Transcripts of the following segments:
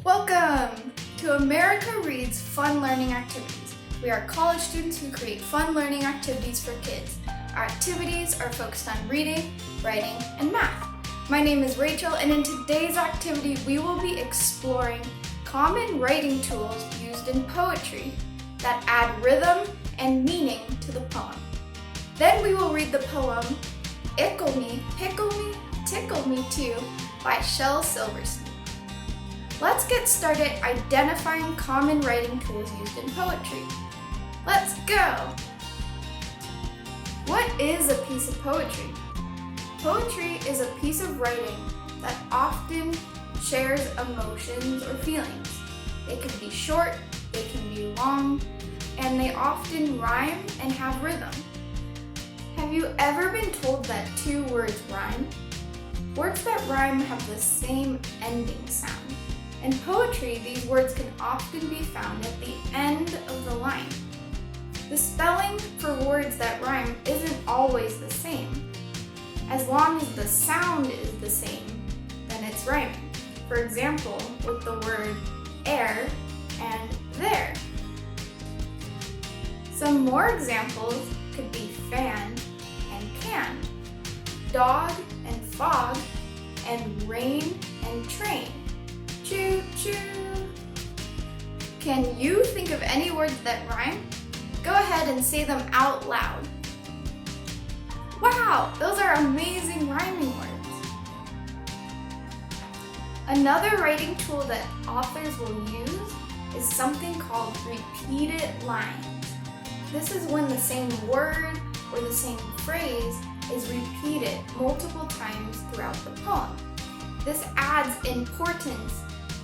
Welcome to America Reads Fun Learning Activities. We are college students who create fun learning activities for kids. Our activities are focused on reading, writing, and math. My name is Rachel, and in today's activity, we will be exploring common writing tools used in poetry that add rhythm and meaning to the poem. Then we will read the poem Ickle Me, Pickle Me, Tickle Me Too by Shel Silverstein. Let's get started identifying common writing tools used in poetry. Let's go! What is a piece of poetry? Poetry is a piece of writing that often shares emotions or feelings. They can be short, they can be long, and they often rhyme and have rhythm. Have you ever been told that two words rhyme? Words that rhyme have the same ending sound. In poetry, these words can often be found at the end of the line. The spelling for words that rhyme isn't always the same. As long as the sound is the same, then it's rhyming. For example, with the word air and there. Some more examples could be fan and can, dog and fog, and rain and train. Choo choo. Can you think of any words that rhyme? Go ahead and say them out loud. Wow, those are amazing rhyming words. Another writing tool that authors will use is something called repeated lines. This is when the same word or the same phrase is repeated multiple times throughout the poem. This adds importance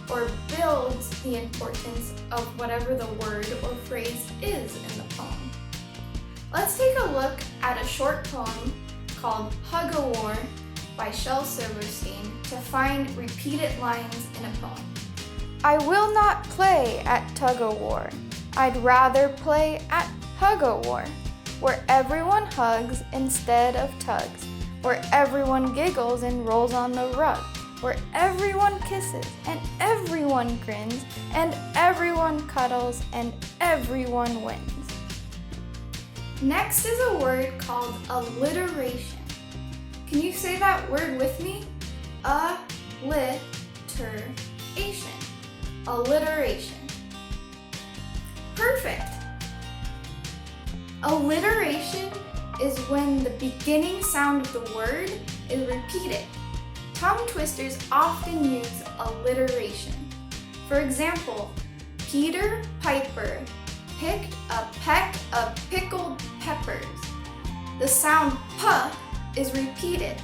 or builds the importance of whatever the word or phrase is in the poem. Let's take a look at a short poem called Hug a War by Shel Silverstein to find repeated lines in a poem. I will not play at tug-o-war. I'd rather play at hug-o-war, where everyone hugs instead of tugs, where everyone giggles and rolls on the rug, where everyone kisses and everyone grins and everyone cuddles and everyone wins. Next is a word called alliteration. Can you say that word with me? Alliteration. Alliteration. Perfect. Alliteration is when the beginning sound of the word is repeated. Tongue twisters often use alliteration. For example, Peter Piper picked a peck of pickled peppers. The sound P is repeated.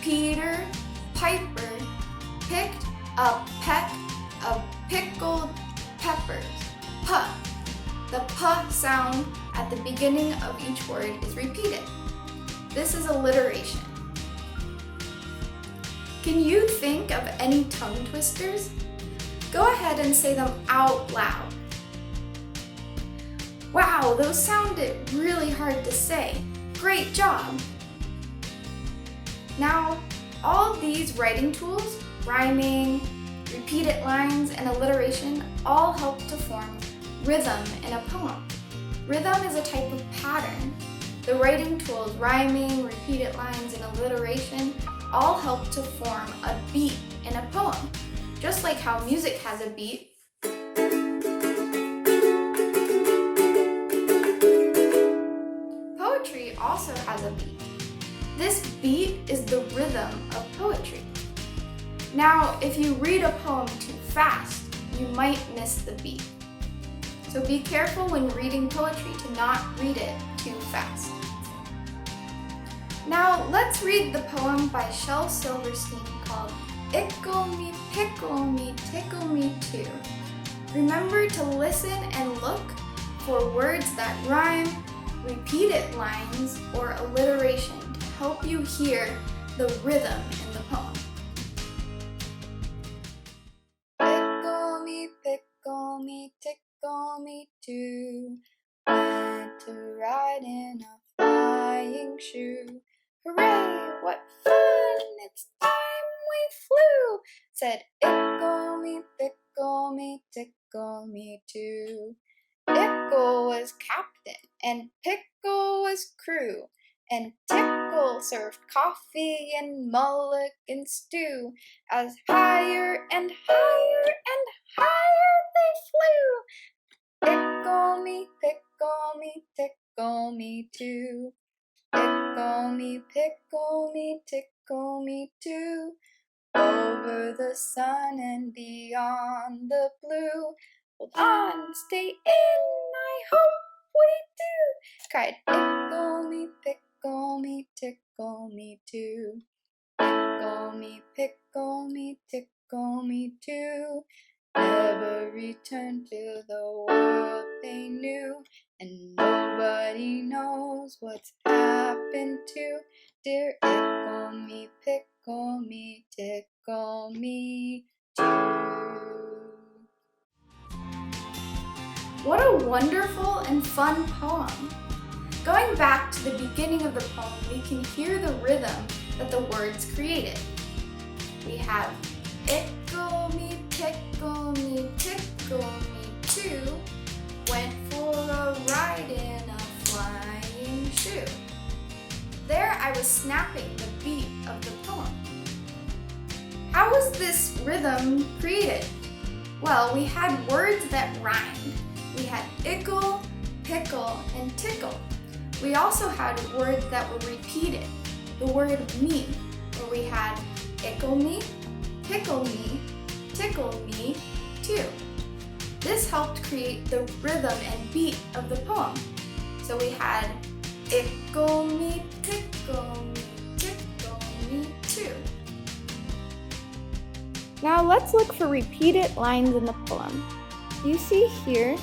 Peter Piper picked a peck of pickled peppers. P. The P sound at the beginning of each word is repeated. This is alliteration. Can you think of any tongue twisters? Go ahead and say them out loud. Wow, those sounded really hard to say. Great job! Now, all these writing tools, rhyming, repeated lines, and alliteration all help to form rhythm in a poem. Rhythm is a type of pattern. The writing tools, rhyming, repeated lines, and alliteration all help to form a beat in a poem. Just like how music has a beat, poetry also has a beat. This beat is the rhythm of poetry. Now, if you read a poem too fast, you might miss the beat. So be careful when reading poetry to not read it too fast. Now, let's read the poem by Shel Silverstein called Ickle Me, Pickle Me, Tickle Me Too. Remember to listen and look for words that rhyme, repeated lines, or alliteration to help you hear the rhythm in the poem. Pickle me, tickle me too. Want to ride in a flying shoe. Hooray, what fun! It's time we flew! Said Ickle tickle me too. Ickle was captain, and Pickle was crew, and Tickle served coffee and mulligan stew, as higher and higher and higher they flew. Tickle me, tickle me too. Tickle me too. Over the sun and beyond the blue. Hold on, stay in, I hope we do, cried tickle me, tickle me too. Tickle me too. Never return to the world they knew, and nobody knows what's happened to dear Ickle me, tickle me too. What a wonderful and fun poem! Going back to the beginning of the poem, we can hear the rhythm that the words created. We have Ickle me, tickle me too, went for a ride in a flying shoe. There I was snapping the beat of the poem. How was this rhythm created? Well, we had words that rhymed. We had ickle, pickle, and tickle. We also had words that were repeated. The word me, where we had ickle me, pickle me, tickle me too. This helped create the rhythm and beat of the poem. So we had ickle me, tickle me too. Now let's look for repeated lines in the poem. You see here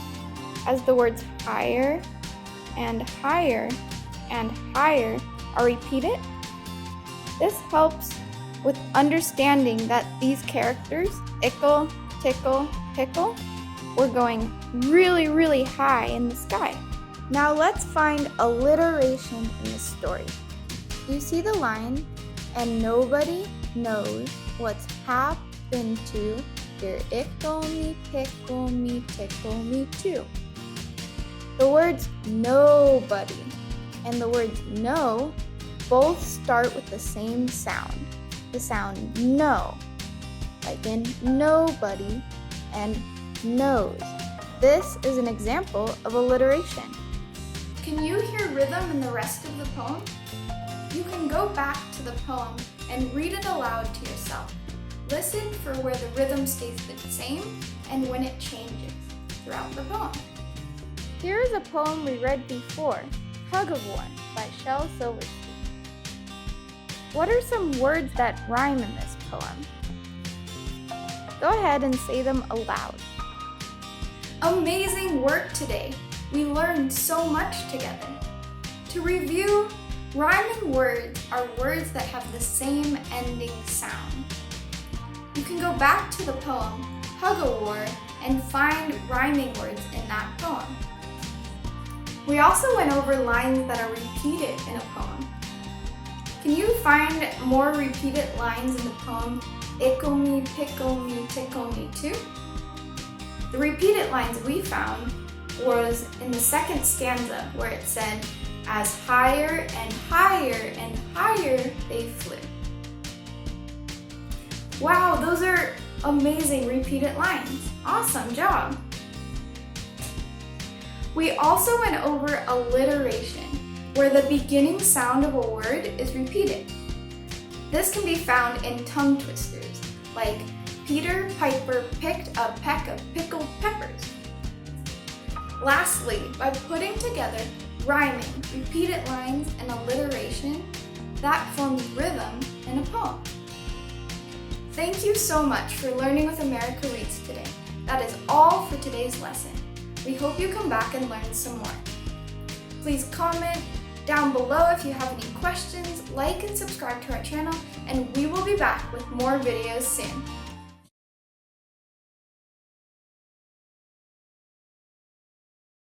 as the words higher and higher and higher are repeated. This helps with understanding that these characters, ickle, tickle, pickle, were going really, really high in the sky. Now let's find alliteration in the story. You see the line, and nobody knows what's happened to dear ickle me, tickle me too. The words nobody and the words no both start with the same sound, the sound no, like in nobody and knows. This is an example of alliteration. Can you hear rhythm in the rest of the poem? You can go back to the poem and read it aloud to yourself. Listen for where the rhythm stays the same and when it changes throughout the poem. Here is a poem we read before, Tug of War by Shel Silverstein. What are some words that rhyme in this poem? Go ahead and say them aloud. Amazing work today! We learned so much together. To review, rhyming words are words that have the same ending sound. You can go back to the poem, Tug of War, and find rhyming words in that poem. We also went over lines that are repeated in a poem. Can you find more repeated lines in the poem, ickle me, pickle me, tickle me too? The repeated lines we found was in the second stanza where it said, as higher and higher and higher they flew. Wow, those are amazing repeated lines. Awesome job. We also went over alliteration, where the beginning sound of a word is repeated. This can be found in tongue twisters, like Peter Piper picked a peck of pickled peppers. Lastly, by putting together rhyming, repeated lines, and alliteration, that forms rhythm in a poem. Thank you so much for learning with America Reads today. That is all for today's lesson. We hope you come back and learn some more. Please comment down below if you have any questions, like and subscribe to our channel, and we will be back with more videos soon.